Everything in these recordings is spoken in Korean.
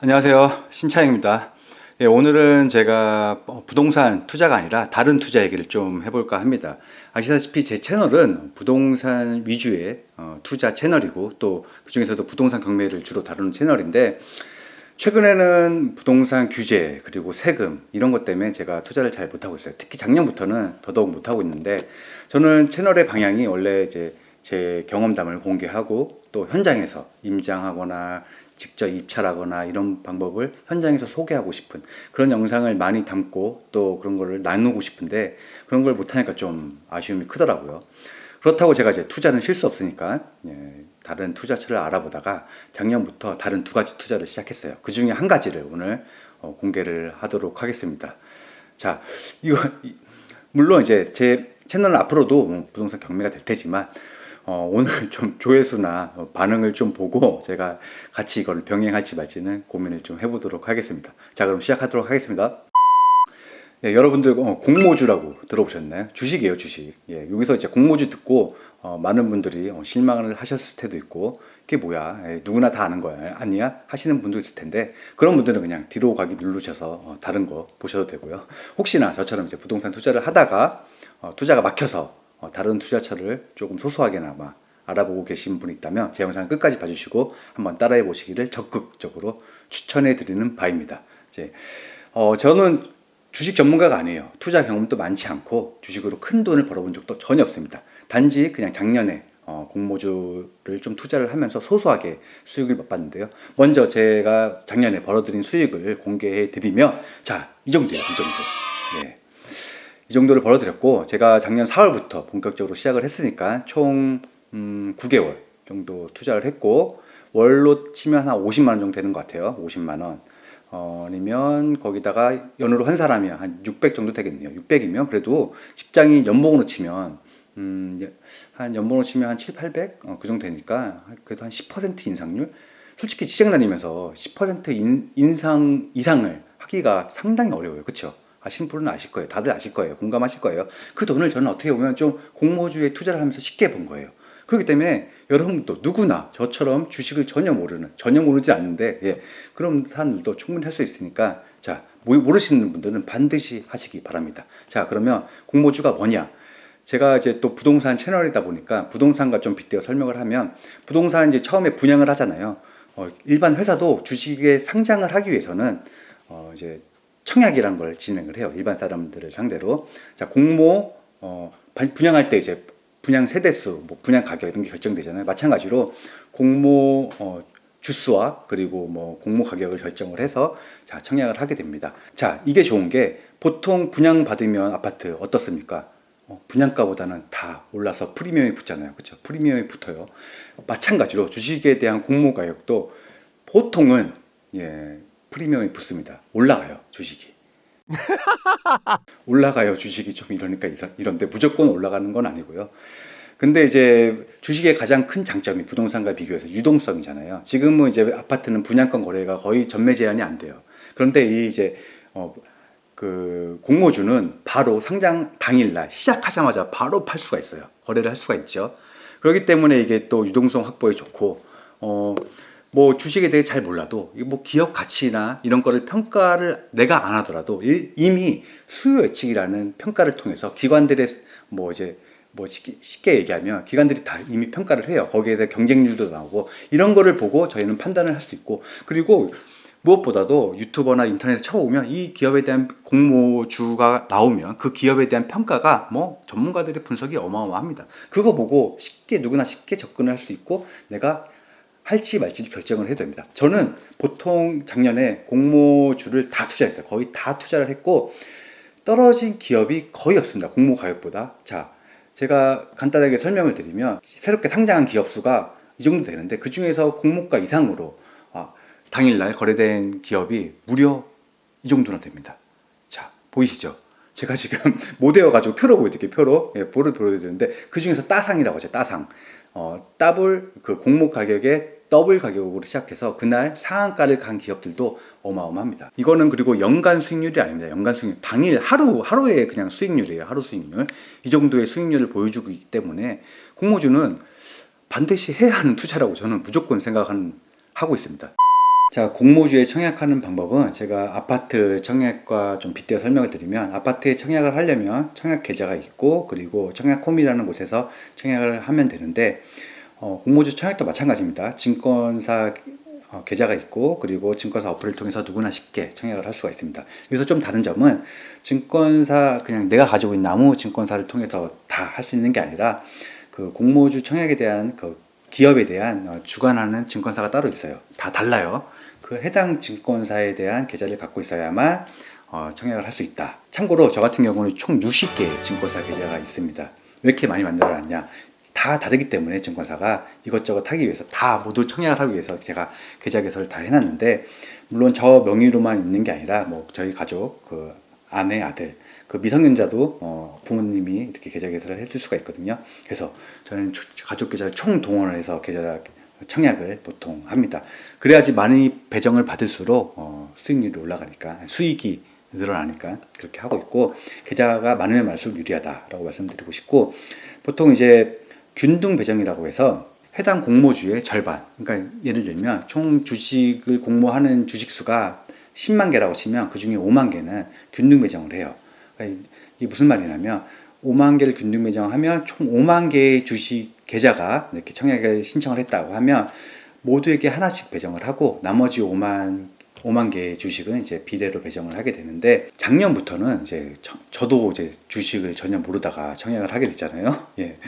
안녕하세요, 신차영입니다. 오늘은 제가 부동산 투자가 아니라 다른 투자 얘기를 좀 해볼까 합니다. 아시다시피 제 채널은 부동산 위주의 투자 채널이고, 또 그중에서도 부동산 경매를 주로 다루는 채널인데, 최근에는 부동산 규제 그리고 세금 이런 것 때문에 제가 투자를 잘 못하고 있어요. 특히 작년부터는 더더욱 못하고 있는데, 저는 채널의 방향이 원래 이제 제 경험담을 공개하고, 또 현장에서 임장하거나 직접 입찰하거나 이런 방법을 현장에서 소개하고 싶은 그런 영상을 많이 담고, 또 그런 거를 나누고 싶은데 그런 걸 못하니까 좀 아쉬움이 크더라고요. 그렇다고 제가 이제 투자는 쉴 수 없으니까 다른 투자처를 알아보다가 작년부터 다른 두 가지 투자를 시작했어요. 그 중에 한 가지를 오늘 공개를 하도록 하겠습니다. 자, 이거 물론 이제 제 채널은 앞으로도 부동산 경매가 될 테지만, 오늘 좀 조회수나 반응을 좀 보고 제가 같이 이걸 병행할지 말지는 고민을 좀 해보도록 하겠습니다. 자, 그럼 시작하도록 하겠습니다. 여러분들 공모주라고 들어보셨나요? 주식이에요, 주식. 여기서 이제 공모주 듣고 많은 분들이 실망을 하셨을 때도 있고, 그게 뭐야, 누구나 다 아는 거야, 아니야? 하시는 분도 있을 텐데, 그런 분들은 그냥 뒤로 가기 누르셔서 다른 거 보셔도 되고요. 혹시나 저처럼 이제 부동산 투자를 하다가 투자가 막혀서 다른 투자처를 조금 소소하게나마 알아보고 계신 분이 있다면 제 영상 끝까지 봐주시고 한번 따라해 보시기를 적극적으로 추천해 드리는 바입니다. 저는 주식 전문가가 아니에요. 투자 경험도 많지 않고 주식으로 큰 돈을 벌어본 적도 전혀 없습니다. 단지 그냥 작년에 공모주를 좀 투자를 하면서 소소하게 수익을 맛봤는데요. 먼저 제가 작년에 벌어들인 수익을 공개해 드리면, 자, 이 정도예요, 이 정도. 이 정도를 벌어들였고, 제가 작년 4월부터 본격적으로 시작을 했으니까 총 9개월 정도 투자를 했고, 월로 치면 한 50만 원 정도 되는 것 같아요. 50만 원. 아니면 거기다가 연으로 한 사람이면 한 600 정도 되겠네요. 600이면 그래도 직장인 연봉으로 치면 한 연봉으로 치면 한 7, 800? 그 정도 되니까 그래도 한 10% 인상률? 솔직히 직장 다니면서 10% 인상 이상을 하기가 상당히 어려워요. 그렇죠? 아시는 분은 아실 거예요. 다들 아실 거예요. 공감하실 거예요. 그 돈을 저는 어떻게 보면 좀 공모주에 투자를 하면서 쉽게 번 거예요. 그렇기 때문에 여러분도 누구나 저처럼 주식을 전혀 모르지 않는데, 그런 사람들도 충분히 할 수 있으니까, 자, 모르시는 분들은 반드시 하시기 바랍니다. 자, 그러면 공모주가 뭐냐? 제가 이제 또 부동산 채널이다 보니까 부동산과 좀 빗대어 설명을 하면, 부동산 이제 처음에 분양을 하잖아요. 일반 회사도 주식에 상장을 하기 위해서는 이제 청약이라는 걸 진행을 해요. 일반 사람들을 상대로. 자, 공모 분양할 때 이제 분양 세대수, 뭐 분양 가격 이런 게 결정되잖아요. 마찬가지로 공모 주수와 그리고 뭐 공모 가격을 결정을 해서 자, 청약을 하게 됩니다. 자, 이게 좋은 게 보통 분양 받으면 아파트 어떻습니까? 분양가보다는 다 올라서 프리미엄이 붙잖아요. 그렇죠? 프리미엄이 붙어요. 마찬가지로 주식에 대한 공모 가격도 보통은 프리미엄이 붙습니다. 올라가요, 주식이. 올라가요, 주식이. 좀 이러니까 이런데 무조건 올라가는 건 아니고요. 근데 이제 주식의 가장 큰 장점이 부동산과 비교해서 유동성이잖아요. 지금은 이제 아파트는 분양권 거래가 거의 전매 제한이 안 돼요. 그런데 이 이제 그 공모주는 바로 상장 당일날 시작하자마자 바로 팔 수가 있어요. 거래를 할 수가 있죠. 그렇기 때문에 이게 또 유동성 확보에 좋고, 뭐 주식에 대해 잘 몰라도 뭐 기업 가치나 이런 거를 평가를 내가 안 하더라도 이미 수요 예측이라는 평가를 통해서 기관들의 뭐 쉽게 얘기하면 기관들이 다 이미 평가를 해요. 거기에 대해 경쟁률도 나오고 이런 거를 보고 저희는 판단을 할 수 있고, 그리고 무엇보다도 유튜버나 인터넷에 쳐보면 이 기업에 대한 공모주가 나오면 그 기업에 대한 평가가 뭐 전문가들의 분석이 어마어마합니다. 그거 보고 누구나 쉽게 접근을 할 수 있고 내가 할지 말지 결정을 해야 됩니다. 저는 보통 작년에 공모주를 다 투자했어요. 거의 다 투자를 했고 떨어진 기업이 거의 없습니다. 공모 가격보다. 자, 제가 간단하게 설명을 드리면 새롭게 상장한 기업 수가 이 정도 되는데, 그 중에서 공모가 이상으로 당일날 거래된 기업이 무려 이 정도나 됩니다. 자, 보이시죠? 제가 지금 못 외워가지고 표로 보여드릴게요. 표로 보여드리는데, 그 중에서 따상이라고 하죠. 따상. 더블, 그 공모 가격에 더블 가격으로 시작해서 그날 상한가를 간 기업들도 어마어마합니다. 이거는 그리고 연간 수익률이 아닙니다. 연간 수익률. 당일 하루에 그냥 수익률이에요. 하루 수익률. 이 정도의 수익률을 보여주고 있기 때문에 공모주는 반드시 해야 하는 투자라고 저는 무조건 하고 있습니다. 자, 공모주에 청약하는 방법은 제가 아파트 청약과 좀 빗대어 설명을 드리면, 아파트에 청약을 하려면 청약 계좌가 있고, 그리고 청약홈이라는 곳에서 청약을 하면 되는데, 공모주 청약도 마찬가지입니다. 증권사 계좌가 있고, 그리고 증권사 어플을 통해서 누구나 쉽게 청약을 할 수가 있습니다. 여기서 좀 다른 점은, 증권사 그냥 내가 가지고 있는 아무 증권사를 통해서 다 할 수 있는 게 아니라, 그 공모주 청약에 대한 그 기업에 대한 주관하는 증권사가 따로 있어요. 다 달라요. 그 해당 증권사에 대한 계좌를 갖고 있어야만 청약을 할 수 있다. 참고로 저 같은 경우는 총 60개의 증권사 계좌가 있습니다. 왜 이렇게 많이 만들어놨냐? 다 다르기 때문에 증권사가 이것저것 하기 위해서 다 모두 청약을 하기 위해서 제가 계좌 개설을 다 해놨는데, 물론 저 명의로만 있는 게 아니라 뭐 저희 가족, 그 아내, 아들, 그 미성년자도 부모님이 이렇게 계좌 개설을 해줄 수가 있거든요. 그래서 저는 가족 계좌를 총 동원을 해서 계좌 청약을 보통 합니다. 그래야지 많이 배정을 받을수록 수익률이 올라가니까, 수익이 늘어나니까 그렇게 하고 있고, 계좌가 많으면 많을수록 유리하다라고 말씀드리고 싶고, 보통 이제 균등 배정이라고 해서 해당 공모주의 절반, 그러니까 예를 들면 총 주식을 공모하는 주식수가 10만 개라고 치면 그 중에 5만 개는 균등 배정을 해요. 그러니까 이게 무슨 말이냐면, 5만 개를 균등 배정하면 총 5만 개의 주식 계좌가 이렇게 청약을 신청을 했다고 하면 모두에게 하나씩 배정을 하고, 나머지 5만 개의 주식은 이제 비례로 배정을 하게 되는데, 작년부터는 이제 저도 이제 주식을 전혀 모르다가 청약을 하게 됐잖아요. 예.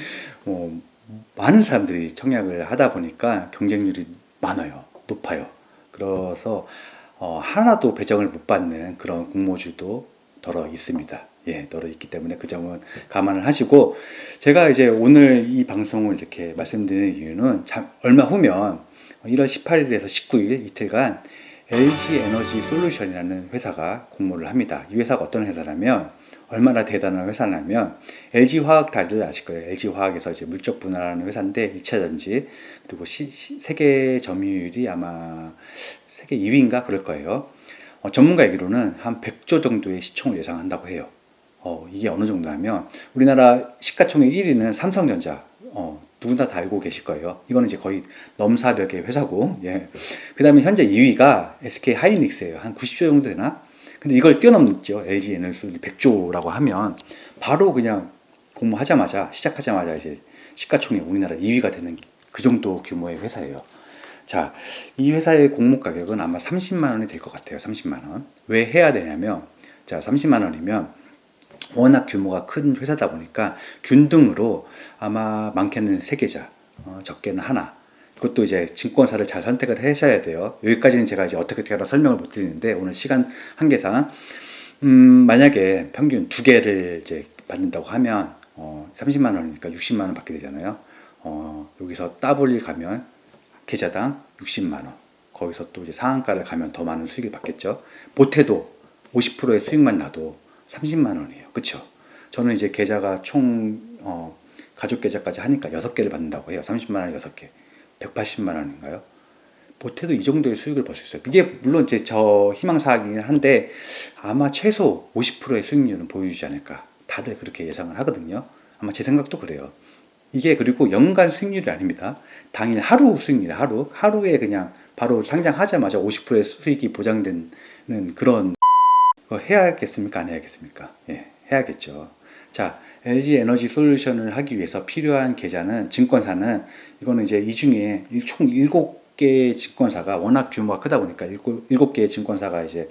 많은 사람들이 청약을 하다 보니까 경쟁률이 높아요. 그래서 하나도 배정을 못 받는 그런 공모주도 덜어 있습니다. 예, 덜어 있기 때문에 그 점은 감안을 하시고, 제가 이제 오늘 이 방송을 이렇게 말씀드리는 이유는 얼마 후면 1월 18일에서 19일 이틀간 LG 에너지 솔루션이라는 회사가 공모를 합니다. 이 회사가 어떤 회사냐면, 얼마나 대단한 회사냐면, LG 화학 다들 아실 거예요. LG 화학에서 이제 물적 분할하는 회사인데 2차 전지, 그리고 세계 점유율이 아마 세계 2위인가 그럴 거예요. 전문가 얘기로는 한 100조 정도의 시총을 예상한다고 해요. 이게 어느 정도냐면, 우리나라 시가총액 1위는 삼성전자, 누구나 다 알고 계실 거예요. 이거는 이제 거의 넘사벽의 회사고, 예. 그 다음에 현재 2위가 SK 하이닉스예요. 한 90조 정도 되나? 근데 이걸 뛰어넘죠. LG 에너지 100조라고 하면 바로 그냥 공모하자마자, 시작하자마자 이제 시가총액 우리나라 2위가 되는 그 정도 규모의 회사예요. 자, 이 회사의 공모 가격은 아마 30만 원이 될 것 같아요. 30만 원. 왜 해야 되냐면, 자, 30만 원이면 워낙 규모가 큰 회사다 보니까 균등으로 아마 많게는 3계좌, 적게는 하나. 그것도 이제 증권사를 잘 선택을 하셔야 돼요. 여기까지는 제가 이제 어떻게 하라 설명을 못 드리는데, 오늘 시간 한계상, 만약에 평균 2개를 이제 받는다고 하면, 30만 원이니까 60만 원 받게 되잖아요. 여기서 더블 가면 계좌당 60만 원. 거기서 또 이제 상한가를 가면 더 많은 수익을 받겠죠. 못해도 50%의 수익만 나도 30만 원이에요. 그쵸? 저는 이제 계좌가 총, 가족 계좌까지 하니까 6개를 받는다고 해요. 30만 원 6개. 180만 원인가요? 못해도 이 정도의 수익을 벌 수 있어요. 이게 물론 이제 저 희망사항이긴 한데, 아마 최소 50%의 수익률은 보여주지 않을까. 다들 그렇게 예상을 하거든요. 아마 제 생각도 그래요. 이게 그리고 연간 수익률이 아닙니다. 당일 하루 수익률이에요. 하루에 그냥 바로 상장하자마자 50%의 수익이 보장되는 그런 거 해야겠습니까? 안 해야겠습니까? 예, 해야겠죠. 자, LG 에너지 솔루션을 하기 위해서 필요한 계좌는, 증권사는, 이거는 이제 이 중에 총 7개의 증권사가 워낙 규모가 크다 보니까 7개의 증권사가 이제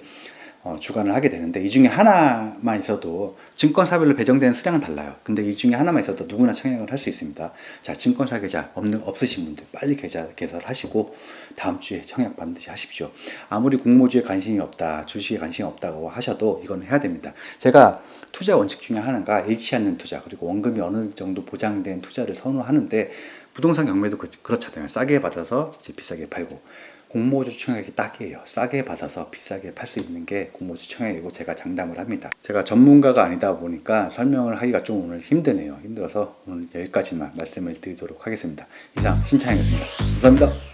주관을 하게 되는데, 이 중에 하나만 있어도 증권사별로 배정되는 수량은 달라요. 근데 이 중에 하나만 있어도 누구나 청약을 할 수 있습니다. 자, 증권사 계좌 없으신 분들 빨리 계좌 개설하시고 다음 주에 청약 반드시 하십시오. 아무리 공모주에 관심이 없다, 주식에 관심이 없다고 하셔도 이건 해야 됩니다. 제가 투자 원칙 중에 하나가 잃지 않는 투자, 그리고 원금이 어느 정도 보장된 투자를 선호하는데, 부동산 경매도 그렇잖아요. 싸게 받아서 이제 비싸게 팔고, 공모주 청약이 딱이에요. 싸게 받아서 비싸게 팔 수 있는 게 공모주 청약이고, 제가 장담을 합니다. 제가 전문가가 아니다 보니까 설명을 하기가 좀 오늘 힘드네요. 힘들어서 오늘 여기까지만 말씀을 드리도록 하겠습니다. 이상 신창이었습니다. 감사합니다.